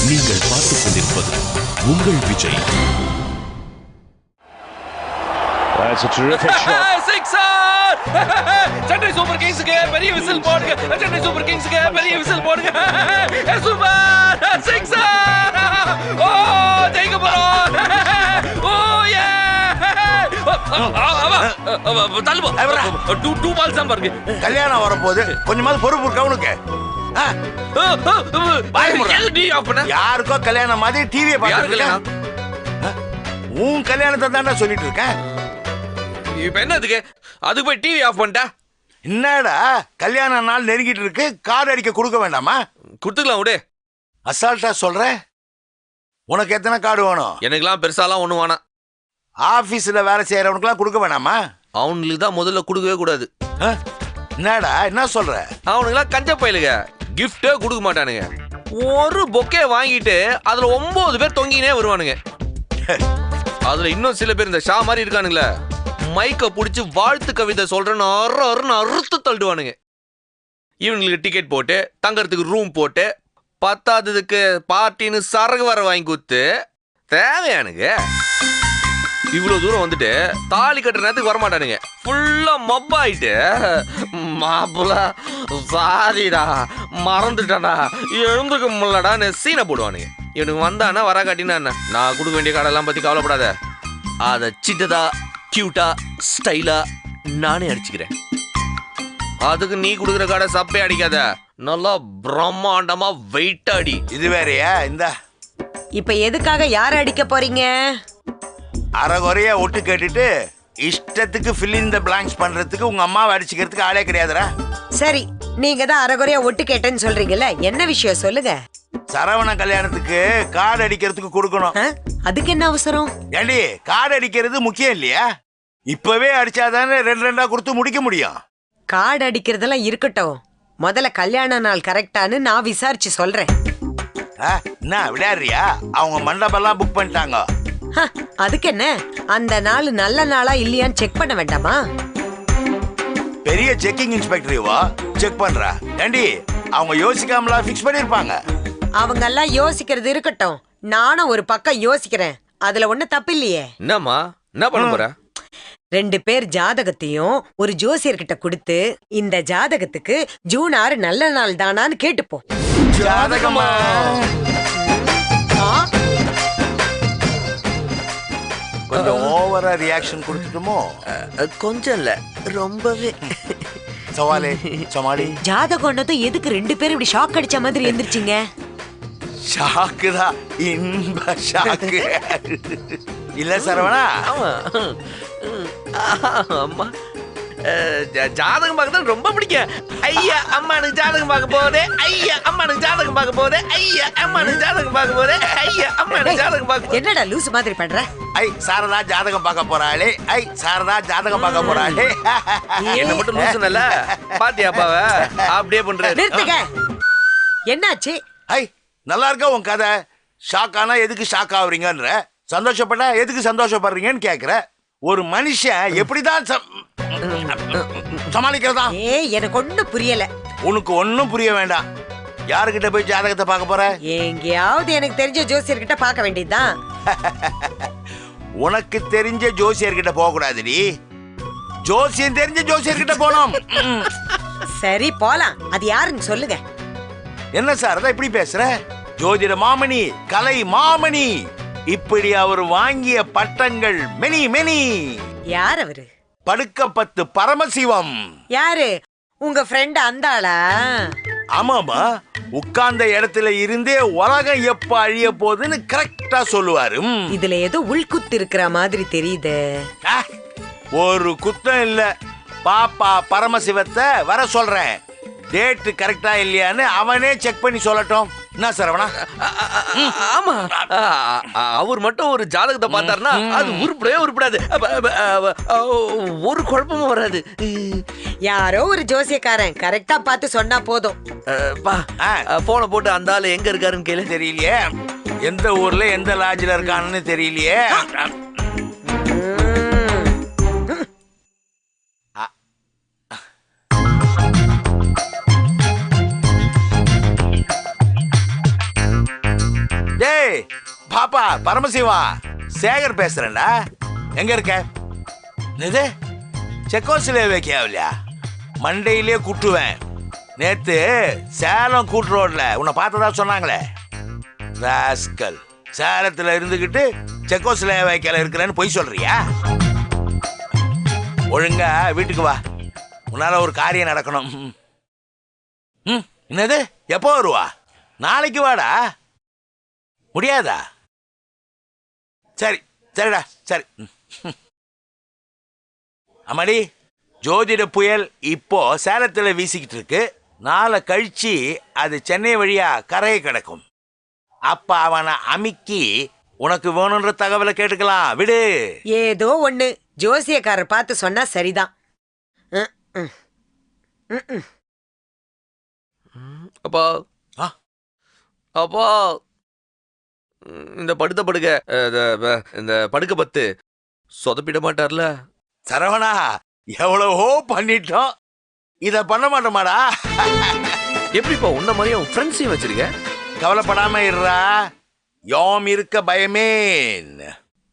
நீங்கள் பார்த்துக் கொண்டிருப்பது உங்கள் Vijay. That's a terrific shot. Sixer! Chennai super கிங்ஸ்க்கு பெரிய விசில் போடுங்க. சென்னை சூப்பர் கிங்ஸ்க்கு பெரிய விசில் போடுங்க. Super sixer! ஓ ஜெயிக்க போறோம். ஓ யே! தள்ளுபோ. 2 பால்ஸ் தான் பாருங்க. கல்யாணம் வரப்போகுது, கொஞ்சமாவது பொறுப்பு இருக்கா உனக்கு? யாருக்கோ கல்யாணம் மாதிரி டிவியை பார்த்து உன் கல்யாணத்தை தானே சொல்லிட்டு இருக்கேன். இப்ப என்னதுக்கு அதுக்கு போய் டிவி ஆஃப் பண்ணிட்டா? என்னடா கல்யாண நாள் நெருங்கிட்டு இருக்கு, கார்டு அடிக்க கொடுக்க வேண்டாமா? கொடுத்துக்கலாம் விடு. அசால்ட்டா சொல்ற. உனக்கு எத்தனை கார்டு வேணும்? எனக்குலாம் பெருசாலாம் ஒண்ணு வேணாம். ஆபீஸ்ல வேலை செய்யறவனுக்குலாம் கொடுக்க வேண்டாமா? அவனுக்கு தான் முதல்ல கொடுக்கவே கூடாது. என்னடா என்ன சொல்ற? அவனுக்குலாம் கஞ்ச பயிலுங்க, கிஃப்டே கொடுக்க மாட்டானுங்க. ஒரு பொக்கே வாங்கிட்டு அதுல 9 பேர் தொங்கினே வருவானுங்க. அதுல இன்னும் சில பேர் இந்த ஷா மாதிரி இருக்கானுங்களே, மைக்க புடிச்சு வாழ்த்து கவிதை சொல்றேன்னு அறுத்து தள்ளுவானுங்க. இவனுங்களுக்கு டிக்கெட் போட்டு தங்கறதுக்கு ரூம் போட்டு பத்தாததுக்கு பார்ட்டின்னு சரகு வர வாங்கி கொடுத்து தேவையானுங்க. இவ்வளவு தூரம் வந்துட்டு தாலி கட்டுற நேரத்துக்கு வரமாட்டானுங்க. ஃபுல்லா மப்பாயிட்டு மாப்பிள்ள சாரிடா மறந்துட்டானா எழுந்துக்க முடியலடான்னு சீனை போடுவானுங்க. இவனுக்கு வந்தானா வர காட்டினா என்ன, நான் கொடுக்க வேண்டிய கார்டெல்லாம் பத்தி கவலைப்படாத, அதை சிட்டதா கியூட்டா ஸ்டைலா நானே அடிச்சுக்கிறேன். அதுக்கு நீ கொடுக்குற கார்டை சப்பே அடிக்காத, நல்லா பிரம்மாண்டமா வெயிட்டா அடி. இது வேறையா? இந்த இப்ப எதுக்காக யார அடிக்க போறீங்க? அரைகுறையா ஒட்டு கேட்டுட்டு இஷ்டத்துக்கு fill in the blanks பண்றதுக்கு உங்க அம்மாவை அடிச்சுக்கிறதுக்கு ஆளே கிடையாதுடா. சரி, நீங்க தான் அரைகுறையா ஒட்டு கேட்டேன்னு சொல்றீங்கல்ல, என்ன விஷயம் சொல்லுங்க. சரவண கல்யாணத்துக்கு கார்டு அடிக்கிறதுக்கு கொடுக்கணும். அதுக்கு என்ன அவசரம்? ஏண்டி கார்டு அடிக்கிறது முக்கியம் இல்லையா? இப்பவே அடிச்சாதானே 2 கொடுத்து முடிக்க முடியும். கார்டு அடிக்கிறதெல்லாம் இருக்கட்டும், முதல்ல கல்யாண நாள் கரெக்டானு நான் விசாரிச்சு சொல்றேன். என்ன விளையாடுறியா? அவங்க மண்டபம்லாம் புக் பண்ணிட்டாங்க. அதுக்கு என்ன, அந்த நாள் நல்ல நாளா இல்லையான்னு செக் பண்ண வேண்டாமா? பெரிய செக்கிங் இன்ஸ்பெக்டர் செக் பண்றா. ஏண்டி அவங்க யோசிக்காமலா ஃபிக்ஸ் பண்ணிருப்பாங்க? அவங்க எல்லாம் யோசிக்கிறது இருக்கட்டும், நானும் ஒரு பக்கம் யோசிக்கிறேன். அதுல ஒண்ணு தப்பு இல்லையே. என்னம்மா என்ன பண்ண போற? 2 பேர் ஜாதகத்தையும் ஒரு ஜோசியர்கிட்ட கொடுத்து இந்த ஜாதகத்துக்கு ஜூன் 6 நல்ல நாள் தானான்னு கேட்டுப்போம். ஜாதகமா? கொஞ்சம் ஓவரா ரியாக்ஷன் கொடுத்துட்டுமோ? கொஞ்சம் இல்ல, ரொம்பவே. சவாலே சமாளி. ஜாதகம்னதும் எதுக்கு 2 பேரும் இப்படி ஷாக் அடிச்ச மாதிரி எந்திரிச்சிங்க? ஷாக்கு தான், இன்ப ஷாக்கு. இல்ல சரவணா? அம்மா ஜாதகம் பார்க்கறது ரொம்ப பிடிக்கும். ஐயா அம்மானுக்கு ஜாதகம் பார்க்க போதே, ஐயா அம்மானுக்கு ஜாதகம் பார்க்க போதே, ஐயா அம்மானுக்கு ஜாதகம் பார்க்க போதே, ஐயா அம்மானுக்கு ஜாதகம் பார்க்க. என்னடா லூசு மாதிரி பண்ற? ஐ சாரதா ஜாதகம் பார்க்க போறாளே, ஐ சாரதா ஜாதகம் பார்க்க போறாளே. என்ன மட்டும் லூசுனல்ல பாத்தியா அப்பாவ அப்படியே பண்றாரு. நிறுத்துங்க. என்னாச்சு? ஐ நல்லா இருக்கா உன் கதை? ஷாக் ஆனா எதுக்கு ஷாக் ஆகுறீங்கன்ற, சந்தோஷப்பட்டா எதுக்கு சந்தோஷப்படுறீங்கன்னு கேக்குற. ஒரு மனுஷன் எப்படிதான் சமாளிக்கிறதா? எனக்கு ஒண்ணும் புரியல. உனக்கு ஒன்னும் புரிய வேண்டாம். யாருக்கிட்ட போய் ஜாதகத்தை பார்க்க போற? எங்கேயாவது எனக்கு தெரிஞ்ச ஜோசியர்கிட்ட பார்க்க வேண்டியதுதான். உனக்கு தெரிஞ்ச ஜோசியர்கிட்ட போக கூடாதுடி, ஜோசியம் தெரிஞ்ச ஜோசியர்கிட்ட போனோம். சரி போலாம், அது யாருன்னு சொல்லுங்க. என்ன சார் அதான் இப்படி பேசுற? ஜோதிட மாமணி, கலை மாமணி, இப்படி அவர் வாங்கிய பட்டங்கள் மெனி மெனி. யார் அவரு? படுக்கப்பத்து பரமசிவம். யாரு? உங்க ஃப்ரெண்ட் அந்தாளா? ஆமாமா, உட்கார்ந்த இடத்துல இருந்தே உலகம் எப்ப அழிய போகுதுன்னு கரெக்டா சொல்லுவாரு. இதுல ஏதோ உள்குத்து இருக்கிற மாதிரி தெரியுது. ஒரு குத்தம் இல்ல. பாப்பா பரமசிவத்தை வர சொல்றேன், டேட் கரெக்டா இல்லையான்னு அவனே செக் பண்ணி சொல்லட்டும். என்ன சரவணா? ஆமா, அவர் மட்டும் ஒரு ஜாதகத்தை பார்த்தாருன்னா அது உருப்படவே உருப்படாது, ஒரு குழப்பமும் வராது. யாரோ ஒரு ஜோசியக்காரன் கரெக்டா பார்த்து சொன்னா போதும். போன போட்டு அந்த ஆளு எங்க இருக்காருன்னு கேளு. தெரியலையே, எந்த ஊர்ல எந்த லாட்ஜ்ல இருக்கான்னு தெரியலையே. டேய் பாப்பா பரமசிவா, சேகர் பேசுறேன்டா. எங்க இருக்க? இது செக்கோஸ்லோவேக்கியாவிலையா? மண்டையிலே குட்டுவேன். நேத்து சேலம் கூட்டு ரோட்ல உன்னை பார்த்ததா சொன்னாங்களே ராஸ்கல். சேலத்துல இருந்துகிட்டு செக்கோஸ்லோவேக்கியால இருக்கிறேன்னு பொய் சொல்றியா? ஒழுங்கா வீட்டுக்கு வா, உன்னால ஒரு காரியம் நடக்கணும். என்னது? எப்போ வருவா? நாளைக்கு வாடா. முடியாதா? சரி சரிடா சரி. அம்மாடி, ஜோதிட புயல் இப்போ சேலத்துல வீசிக்கிட்டு இருக்கு. நாளை கழிச்சு அது சென்னை வழியா கரையை கிடக்கும். அப்ப அவனை அமுக்கி உனக்கு வேணுன்ற தகவலை கேட்டுக்கலாம். விடு. ஏதோ ஒண்ணு ஜோசியக்காரர் பார்த்து சொன்னா சரிதான். அப்பா அப்பா, இந்த படுத்த படுக்க இந்த படுக்க பத்து சொதப்பிட மாட்டார்ல? சரவணா, எவ்வளவோ பண்ணிட்டோம், இத பண்ண மாட்டோமாடா? எப்படிப்பா உன்ன மாதிரியே உன் ஃப்ரெண்ட்ஸையும் வச்சிருக்க? கவலைப்படாம இருறா, யோம் இருக்க பயமே.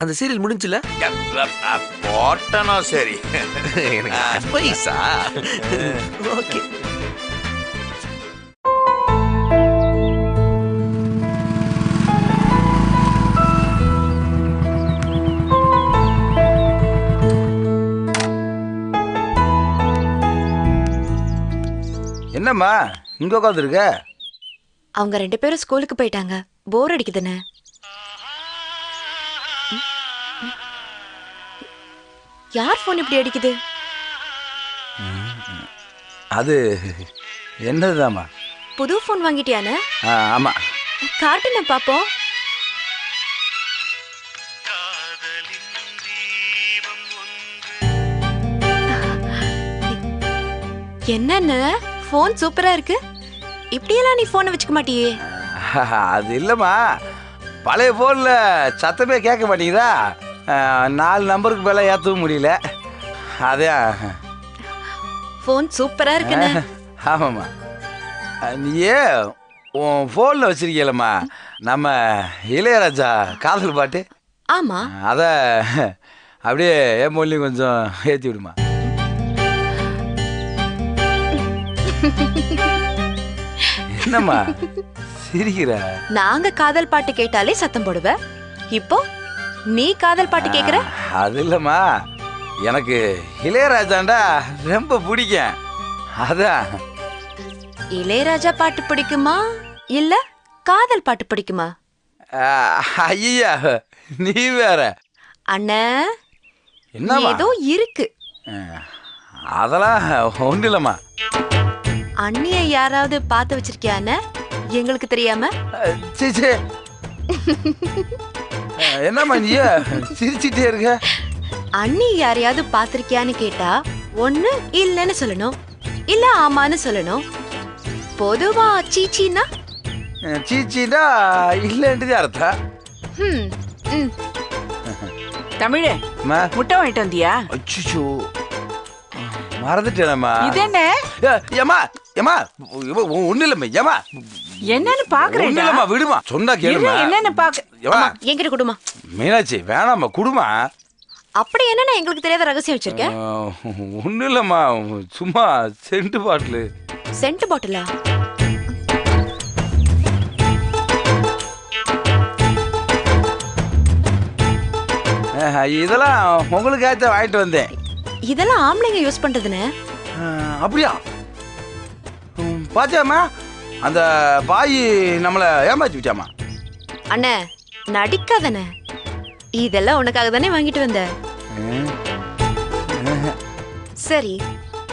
அந்த சீரியல் முடிஞ்சுல? போட்டனோ சரி. எனக்கு அட்வைஸா? ஓகே. என்னம்மா இங்க உட்காந்துருக்க? அவங்க 2 பேரும் ஸ்கூலுக்கு போயிட்டாங்க. போர் அடிக்குதுன்னு. யார் போன் இப்படி அடிக்குது? அது என்னதுதாம்மா? புது போன் வாங்கிட்டியானே? ஆமா. காட்டுன பாப்போம். என்னன்னு போன் சூப்பரா இருக்கு. இப்படியெல்லாம் நீ போனை வச்சுக்க மாட்டியே? அது இல்லம்மா, பழைய போன்ல சத்தமே கேட்க மாட்டேங்குதா? 4 நம்பருக்கு மேல ஏற்றவும் முடியல. அதான். போன் சூப்பரா இருக்குன்னு. ஆமாம்மா. நீயே உன் போன்ல வச்சிருக்கீங்களம்மா நம்ம இளையராஜா காதல் பாட்டு. ஆமா. அத அப்படியே என் மொழியும் கொஞ்சம் ஏற்றி விடுமா. என்னம்மா சிரிக்கிற? நாங்க காதல் பாட்டு கேட்டாலே சத்தம் போடுவ. இப்போ நீ காதல் பாட்டு கேக்குற? அது இல்லம்மா, எனக்கு இளையராஜாண்டா ரொம்ப பிடிக்கும். அதான். இளையராஜா பாட்டு பிடிக்குமா இல்ல காதல் பாட்டு பிடிக்குமா? ஐயா நீ வேற. அண்ணா என்ன ஏதோ இருக்கு. அதெல்லாம் ஒண்ணு இல்லம்மா. அண்ணிய யாராவது பார்த்து வச்சிருக்கியானே எங்களுக்கு தெரியாம? சீச்சே, என்னம்மா நீ சிரிச்சிட்டே இருக்க? அண்ணி யாரையாவது பாத்திருக்கியான்னு கேட்டா ஒண்ணு இல்லன்னு சொல்லணும், இல்ல ஆமான்னு சொல்லணும். பொதுவா சீச்சின்னா? சீச்சின்னா இல்லன்றது அர்த்தம். தமிழே, முட்டை வாங்கிட்டு வந்தியா? அச்சோ மறந்துட்டேனம்மா. இது என்ன? ஏமா ஏமா ஒண்ணு இல்லம்மா. ஏமா என்னன்னு பாக்குறேன். ஒண்ணு இல்லம்மா, விடுமா. சொன்னா கேளுமா. என்னன்னு பாக்க? என்கிட்ட கொடுமா. மீனாட்சி வேணாம்மா, குடுமா. அப்படி என்னன்னா எங்களுக்கு தெரியாத ரகசியம் வச்சிருக்கேன்? ஒண்ணு இல்லம்மா, சும்மா சென்ட் பாட்டில். சென்ட் பாட்டிலா? இதெல்லாம் உங்களுக்காக வாங்கிட்டு வந்தேன். இதெல்லாம் ஆம்பளைங்க யூஸ் பண்றதுன்னு. அப்படியா? பாத்தியாமா, அந்த பாய் நம்மள ஏமாத்தி விட்டாமா. அண்ணே நடிக்காதண்ணே, இதெல்லாம் உனக்காக தானே வாங்கிட்டு வந்த. சரி,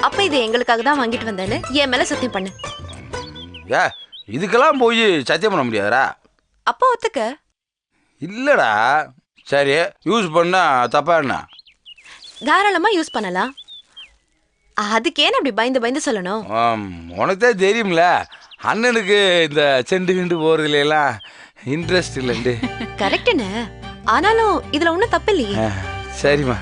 அப்ப இது எங்களுக்காக தான் வாங்கிட்டு வந்தேன்னு என் மேல சத்தியம் பண்ணு. ஏ, இதுக்கெல்லாம் போய் சத்தியம் பண்ண முடியாதா? அப்பா ஒத்துக்க. இல்லடா. சரி, யூஸ் பண்ணா தப்பா என்ன? தாராளமா யூஸ் பண்ணலாம். அதுக்கேன்னு அப்படி பயந்து பயந்து சொல்லணும்? உனக்கு தான் தெரியும்ல, அண்ணனுக்கு இந்த செண்டு கிண்டு போறதுல எல்லாம் இன்ட்ரெஸ்ட் இல்லைண்டு. கரெக்டுன்னு. ஆனாலும் இதுல ஒன்றும் தப்பு இல்லையே. சரிம்மா.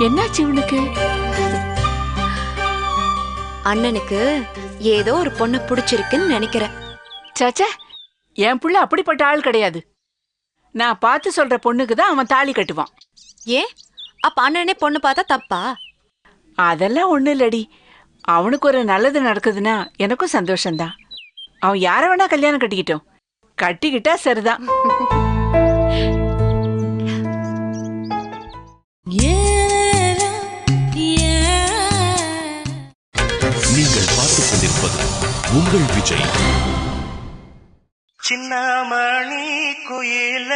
என்னாச்சு இவனுக்கு? அண்ணனுக்கு ஏதோ ஒரு பொண்ணு பிடிச்சிருக்குன்னு நினைக்கிறேன். சாச்சா, என் புள்ள அப்படிப்பட்ட ஆள் கிடையாது. நான் பார்த்து சொல்ற பொண்ணுக்கு தான் அவன் தாலி கட்டுவான். ஏன் அப்ப அண்ணனே பொண்ணு பார்த்தா தப்பா? அதெல்லாம் ஒண்ணு இல்லடி. அவனுக்கு ஒரு நல்லது நடக்குதுன்னா எனக்கும் சந்தோஷம்தான். அவன் யார வேணா கல்யாணம் கட்டிக்கிட்டோம். கட்டிக்கிட்டா சரிதான். நீங்கள் பார்த்துக் கொண்டிருப்பது உங்கள் விஜய். சின்னமணி குயில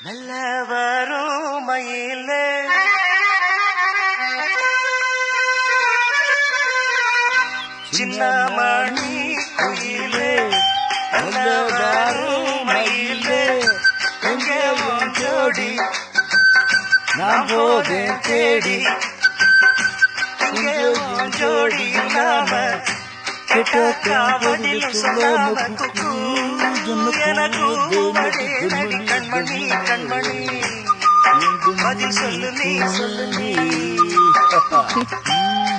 நல்ல வரும் மயில சின்னமணி குயில நல்ல வரும் மயில எங்கே ஜோடி நான் போதேன் தேடி ஜோடி இல்லாம பதில் சொல்லாம எனக்கு கண்மணி கண்மணி பதில் சொல்லு நீ சொல்லு நீ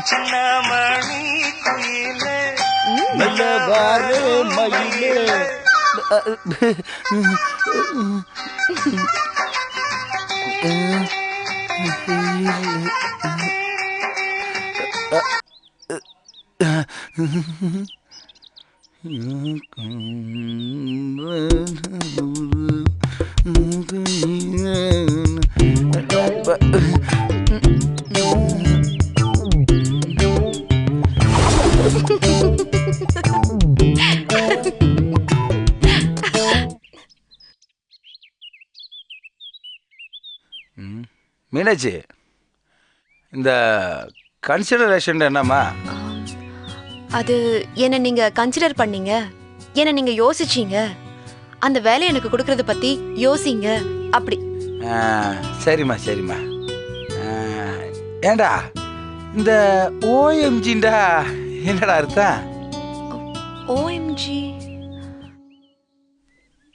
சின்னமணி குயிலே நல்ல பாரு மயிலே மீனாட்சி, இந்த கன்சிடரேஷன் என்னம்மா? அது என்ன நீங்க கன்சிடர் பண்ணீங்க, என்ன நீங்க யோசிச்சீங்க, அந்த வேலையை எனக்கு கொடுக்கறத பத்தி யோசிங்க அப்படி. சரிம்மா சரிம்மா. ஏண்டா இந்த ஓஎம்ஜிண்டா என்னடா அர்த்தம்? ஓஎம்ஜி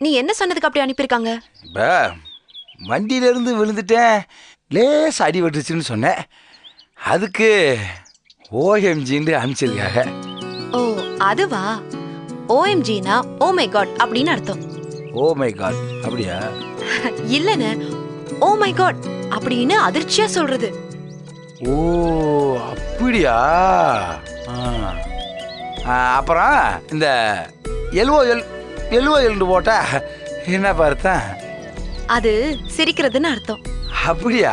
நீ என்ன சொன்னதுக்கு அப்படி அனுப்பியிருக்காங்க? இப்போ வண்டியிலேருந்து விழுந்துட்டேன், லேஸ் அடி வெட்டுச்சுன்னு சொன்னேன், அதுக்கு ஓஎம்ஜின்னு அனுப்பிச்சிருக்காங்க. ஓ அதுவா? ஓஎம்ஜினா ஓ மை காட் அப்படின்னு அர்த்தம். ஓ மை காட் அப்படியா? இல்லன்னு ஓ மை காட் அப்படின்னு அதிர்ச்சியா சொல்றது. ஓ அப்படியா? அப்புறம் இந்த எல்ஓஎல்னு போட்டா என்ன பார்த்தேன்? அது சிரிக்கிறதுன்னு அர்த்தம். அப்படியா?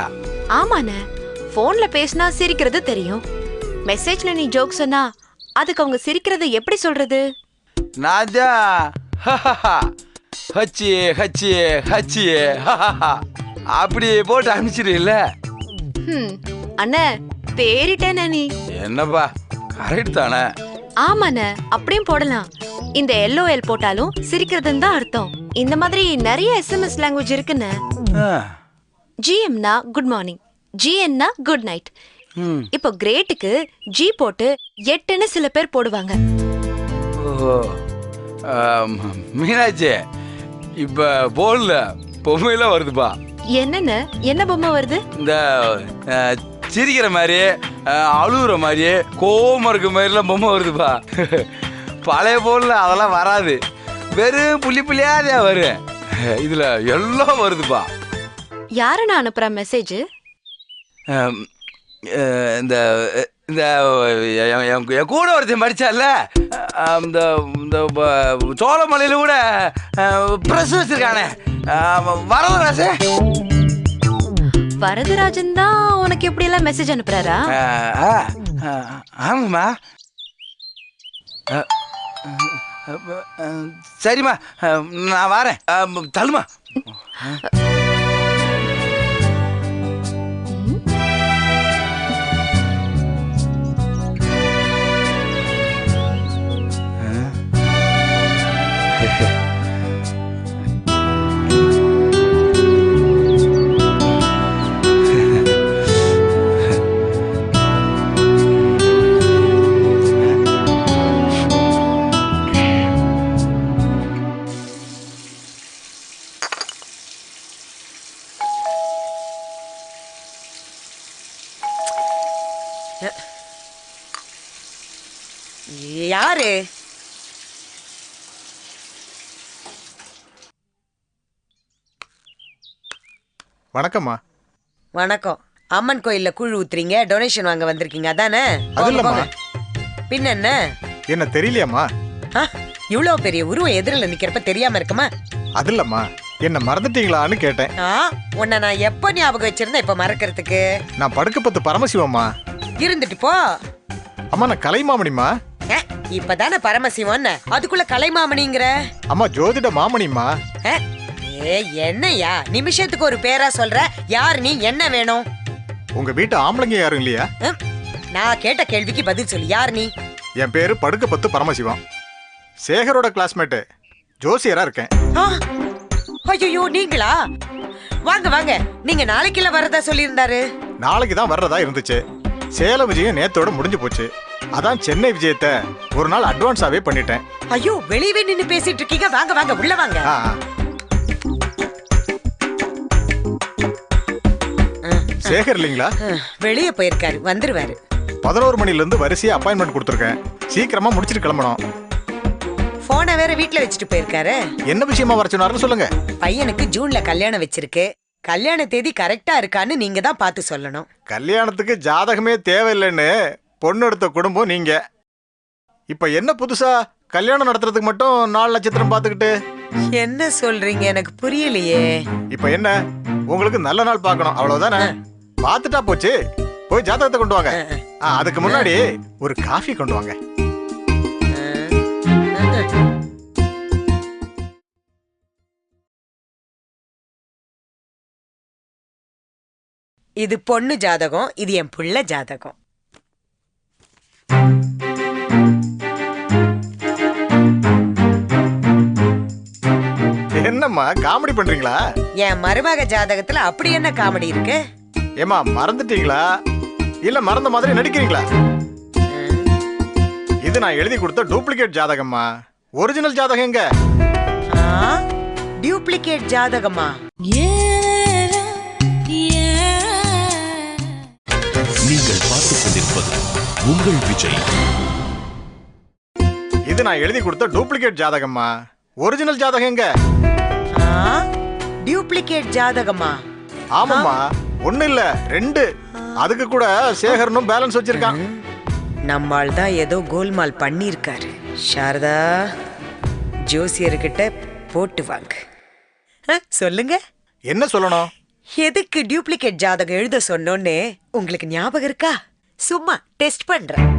ஆமாண்ணே, போன்ல பேசினா சிரிக்கிறது தெரியும், மெசேஜ்ல நீ ஜோக் சொன்னா அதுக்கு அவங்க சிரிக்கிறத எப்படி சொல்றது? நான் தான் ஹச்சியே ஹச்சியே ஹச்சியே அப்படி போட்டு அனுப்பிச்சிருல. அண்ணே தேறிட்டேன நீ. என்னப்பா கரெக்ட் தானே? ஆமாண்ணே, அப்படியும் போடலாம். இந்த எல்ஓஎல் போட்டாலும் சிரிக்கிறதுன்னு தான் அர்த்தம். இந்த மாதிரி நிறைய எஸ்எம்எஸ் லாங்குவேஜ் இருக்குன்னு. ஜிஎம்னா குட் மார்னிங், ஜிஎன்னா குட் நைட். இப்போ கிரேட்டுக்கு ஜி போட்டு 8ன்னு சில பேர் போடுவாங்க. ஓ மீனாட்சி, இப்ப போன்ல பொம்மையெல்லாம் வருதுப்பா. என்னன்னு? என்ன பொம்மை வருது? இந்த சிரிக்கிற மாதிரி, அழுகுற மாதிரி, கோவமா இருக்க மாதிரிலாம் பொம்மை வருதுப்பா. பழைய போன்ல அதெல்லாம் வராது, வெறும் புள்ளி புள்ளியாதே வரும். இதுல எல்லாம் வருதுப்பா. யாருன்னு அனுப்புற மெசேஜ்? இந்த இந்த என் கூட ஒருத்தன் படிச்சால, இந்த இந்த சோழமலையில கூட பிரஸ் வச்சிருக்கானே வரதராஜன். வரதராஜன் தான் உனக்கு எப்படி எல்லாம் மெசேஜ் அனுப்புறாரா? ஆமாம்மா. சரிம்மா, நான் வரேன். தள்ளுமா. யாரு? வணக்கம்மா. வணக்கம். அம்மன் கோயில்ல கூழ் ஊத்துறீங்க, டொனேஷன் வாங்க வந்திருக்கீங்க அதானே? அது இல்லம்மா. பின்ன என்ன? என்ன தெரியலையாம்மா? இவ்வளவு பெரிய உருவம் எதிரில நிக்கிறப்ப தெரியாம இருக்குமா? அது இல்லம்மா, என்ன மறந்துட்டீங்களான்னு கேட்டேன். உன்னை நான் எப்ப ஞாபகம் வச்சிருந்தேன் இப்ப மறக்கிறதுக்கு? நான் படுக்கப்பத்து பரமசிவம்மா. இருந்துட்டு போ. அம்மா நான் கலைமாமணிம்மா. இப்பதானே பரமசிவம், அதுக்குள்ள கலைமாமணிங்கிற? அம்மா ஜோதிட மாமணிம்மா. என்னையா நிமிஷத்துக்கு ஒரு பேரா சொல்ற? யார் நீ? என்ன வேணும்? உங்க வீட்டு ஆம்பளைங்க யாரும் இல்லையா? நான் கேட்ட கேள்விக்கு பதில் சொல்லு. யார் நீ? என் பேரு படுக்கப்பத்து பரமசிவம். சேகரோட கிளாஸ்மேட்டு, ஜோசியரா இருக்கேன். ஐயோ நீங்களா? வாங்க வாங்க. நீங்க நாளைக்குள்ள வர்றதா சொல்லியிருந்தாரு. நாளைக்கு தான் வர்றதா இருந்துச்சு. சேலம் விஜயம் நேத்தோட முடிஞ்சு போச்சு. அதான் சென்னை விஜயத்தை ஒரு நாள் அட்வான்ஸாவே பண்ணிட்டேன். ஐயோ வெளியவே நின்னு பேசிட்டு இருக்கீங்க. வாங்க வாங்க உள்ள வாங்க. சேகர் இல்லீங்களா? வெளியே போயிருக்காரு, வந்துருவாரு. 11 மணில இருந்து வரிசையா அப்பாயின்மெண்ட் கொடுத்துருக்கேன். சீக்கிரமா முடிச்சிட்டு கிளம்பணும். போனை வேற வீட்டுல வச்சுட்டு போயிருக்காரு. என்ன விஷயமா வர சொன்னாருன்னு சொல்லுங்க. பையனுக்கு ஜூன்ல கல்யாணம் வச்சிருக்கு. கல்யாண தேதி கரெக்டா இருக்கான்னு நீங்க தான் பார்த்து சொல்லணும். கல்யாணத்துக்கு ஜாதகமே தேவையில்லைன்னு பொண்ணு எடுத்த குடும்பம் நீங்க. இப்ப என்ன புதுசா கல்யாணம் நடத்துறதுக்கு மட்டும் 4 நட்சத்திரம் பாத்துக்கிட்டு? என்ன சொல்றீங்க? எனக்கு புரியலையே. இப்ப என்ன, உங்களுக்கு நல்ல நாள் பார்க்கணும் அவ்வளவுதானே? பாத்துட்டா போச்சு. போய் ஜாதகத்தை கொண்டு வாங்க. அதுக்கு முன்னாடி ஒரு காஃபி கொண்டு வாங்க. இது பொண்ணு ஜாதகம், இது என் புள்ள ஜாதகம். என்னம்மா காமெடி பண்றீங்களா? என் மருமக ஜாதகத்துல அப்படி என்ன காமெடி இருக்கு? ஏமா மறந்துட்டீங்களா இல்ல மறந்த மாதிரி நடிக்கிறீங்களா? இது நான் எழுதி கொடுத்த டூப்ளிகேட் ஜாதகம்மா. ஒரிஜினல் ஜாதகம் எங்க? டூப்ளிகேட் ஜாதகமா? நீங்கள் பார்த்துக் கொண்டிருப்பது உங்கள் விஜய். இது நான் எழுதி கொடுத்த டூப்ளிகேட் ஜாதகம்மா. ஒரிஜினல் ஜாதகம் எங்க? டூப்ளிகேட் ஜாதகமா? ஆமாம்மா, 1 இல்ல 2. அதுக்கு கூட சேகரனும் பேலன்ஸ் வச்சிருக்கான். நம்மால் தான் ஏதோ கோல்மால் பண்ணிருக்காரு. சாரதா, ஜோசியர்கிட்ட போட்டு வாங்க. சொல்லுங்க. என்ன சொல்லணும்? எதுக்கு டூப்ளிகேட் ஜாதகம் எழுத சொன்னோன்னு உங்களுக்கு ஞாபகம் இருக்கா? சும்மா டெஸ்ட் பண்றேன்.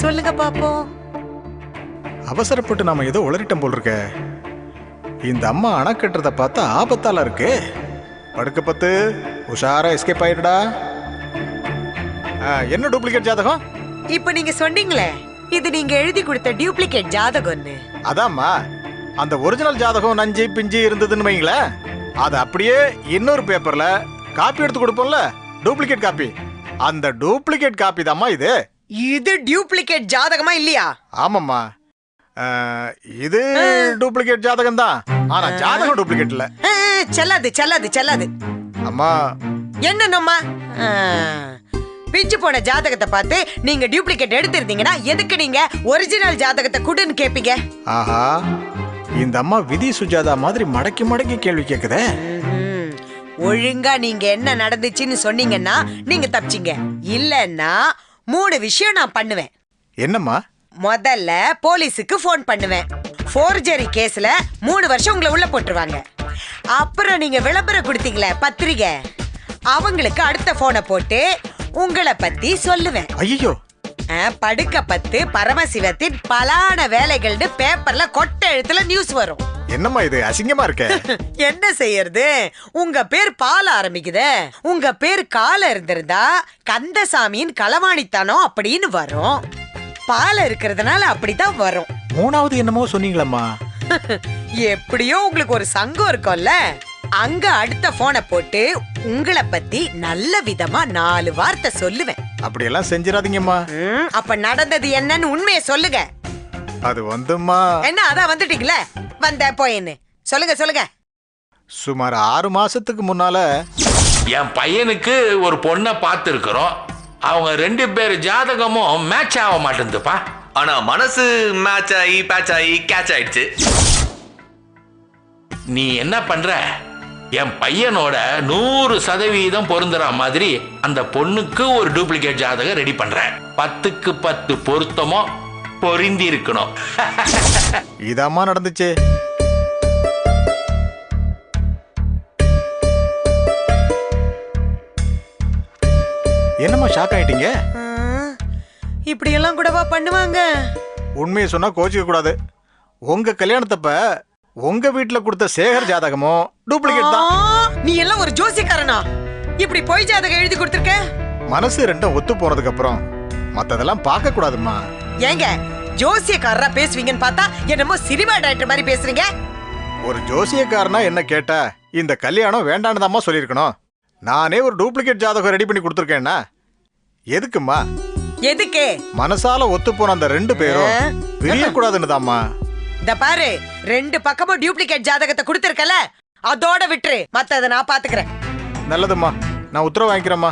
சொல்லுங்க பாப்போம். அவசரப்பட்டு நாம ஏதோ உளறிட்டம் போல் இருக்க. இந்த அம்மா அணை கட்டுறத பார்த்தா ஆபத்தால இருக்கு. படுக்கப்பத்து உஷாரா எஸ்கேப் ஆயிடுடா. என்ன டூப்ளிகேட் ஜாதகம்? இப்ப நீங்க சொன்னீங்களே இது நீங்க எழுதி கொடுத்த டூப்ளிகேட் ஜாதகம்னு. அதாம்மா, அந்த ஒரிஜினல் ஜாதகம் நஞ்சு பிஞ்சு இருந்ததுன்னு வைங்களேன், அது அப்படியே இன்னொரு பேப்பர்ல காப்பி எடுத்து கொடுப்போம்ல, டூப்ளிகேட் காப்பி. அந்த டூப்ளிகேட் காப்பி தாம்மா இது. இது டூப்ளிகேட் ஜாதகமா இல்லையா? ஆமாம்மா, இது டூப்ளிகேட் ஜாதகம் தான். ஆனா ஜாதகம் டூப்ளிகேட் இல்ல. செல்லாது செல்லாது செல்லாது. அம்மா என்னம்மா, பிஞ்சு போன ஜாதகத்தை பார்த்து நீங்க டூப்ளிகேட் எடுத்திருந்தீங்கன்னா எதுக்கு நீங்க ஒரிஜினல் ஜாதகத்தை குடுன்னு கேப்பீங்க? ஆஹா, இந்த அம்மா விதி சுஜாதா மாதிரி மடக்கி மடக்கி கேள்வி கேக்குதே. ஒழுங்கா நீங்க என்ன நடந்துச்சுன்னு சொன்னீங்கன்னா நீங்க தப்பிச்சீங்க. இல்லன்னா 3 விஷயம் நான் பண்ணுவேன். என்னம்மா? முதல்ல போலீஸுக்கு போன் பண்ணுவேன். ஃபோர்ஜரி கேஸ்ல 3 வருஷம் உங்களை உள்ள போட்டுருவாங்க. அப்புறம் நீங்க விளம்பரம் கொடுத்தீங்களே பத்திரிகை, அவங்களுக்கு அடுத்த போனை போட்டு உங்களை பத்தி சொல்லுவேன். ஐயோ, படுக்கப்பத்து பரமசிவத்தின் பலான வேலைகள்னு பேப்பர்ல கொட்ட எழுத்துல நியூஸ் வரும். என்னம்மா இது அசிங்கமா இருக்க? என்ன செய்யறது, உங்க பேர் பால ஆரம்பிக்குதே. உங்க பேர் கால இருந்திருந்தா கந்தசாமியின் களவாணித்தனம் அப்படின்னு வரும். பால இருக்கிறதுனால அப்படிதான் வரும். 3வது என்னமோ சொன்னீங்களம்மா? எப்படியோ உங்களுக்கு ஒரு சங்கம் இருக்கும்ல, அங்க அடுத்த போனை போட்டு உங்களை பத்தி நல்ல விதமா 4 வார்த்தை சொல்லுவேன். அப்படியெல்லாம் செஞ்சிடாதீங்கம்மா. அப்ப நடந்தது என்னன்னு உண்மையை சொல்லுங்க. அது வந்தும்மா. என்ன அதான் வந்துட்டீங்களே, வந்த போயின்னு சொல்லுங்க சொல்லுங்க. சுமார் 6 மாசத்துக்கு முன்னால என் பையனுக்கு ஒரு பொண்ணை பார்த்துருக்குறோம். அவங்க 2 பேர் ஜாதகமும் மேட்ச் ஆக மாட்டேங்குதுப்பா. ஆனா மனசு மேட்ச் ஆகி பேட்ச் ஆகி கேட்ச் ஆயிடுச்சு. நீ என்ன பண்ற, என் பையனோட 100% பொருந்துற மாதிரி அந்த பொண்ணுக்கு ஒரு டூப்ளிகேட் ஜாதகம் ரெடி பண்ற. 10க்கு 10 பொருத்தமோ பொருந்தி இருக்கணும். இதாம்மா நடந்துச்சு. என்னம்மா ஷாக் ஆயிட்டீங்க? இப்படி எல்லாம் கூடவா பண்ணுவாங்க? உண்மையை சொன்னா கோச்சிக்க கூடாது. உங்க கல்யாணத்தப்ப உங்க வீட்டுல கொடுத்த சேகர் ஜாதகமும் டூப்ளிகேட் தான். நீ எல்லாம் ஒரு ஜோசியக்காரனா? இப்படி பொய் ஜாதகம் எழுதி கொடுத்திருக்க? மனசு ரெண்டும் ஒத்து போனதுக்கு அப்புறம் மத்ததெல்லாம் பார்க்க கூடாதுமா. ஏங்க ஜோசியக்காரரா பேசுவீங்கன்னு பார்த்தா என்னமோ சினிமா டைரக்டர் மாதிரி பேசுறீங்க. ஒரு ஜோசியக்காரனா என்ன கேட்டா இந்த கல்யாணம் வேண்டான்னு தாம்மா சொல்லியிருக்கணும். நானே ஒரு டூப்ளிகேட் ஜாதகம் ரெடி பண்ணி கொடுத்துருக்கேன்னா எதுக்குமா? எதுக்கு? மனசால ஒத்து போன அந்த 2 பேரும் பிரியக்கூடாதுன்னு தாம்மா. இந்த பாரு, 2 பக்கமும் டூப்ளிகேட் ஜாதகத்தை கொடுத்திருக்கல, அதோட விட்டுரு. மத்தத நான் பாத்துக்கிறேன். நல்லதும்மா, நான் உத்தரவு வாங்கிக்கிறேம்மா.